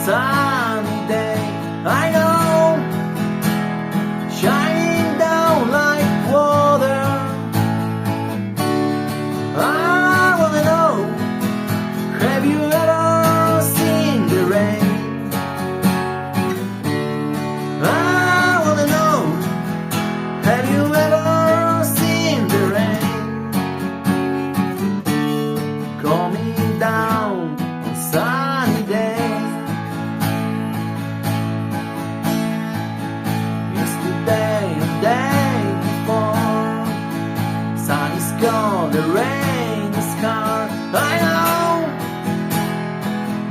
sunny day. I know, shining down like water. I wanna know, have you ever seen the rain? I wanna know, have you ever seen the rain coming down on sunny days? Yesterday and day before, sun is gone, the rain is gone. I know,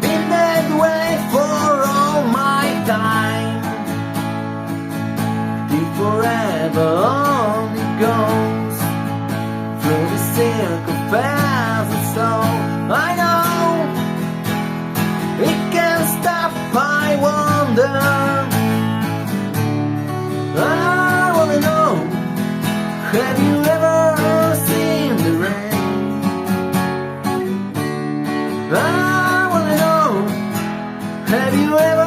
been that way for all my time. Till forever only goes through the circle fast and slow. I know, it can't stop, I wonder. I wanna know, have you ever seen the rain? I wanna know, have you ever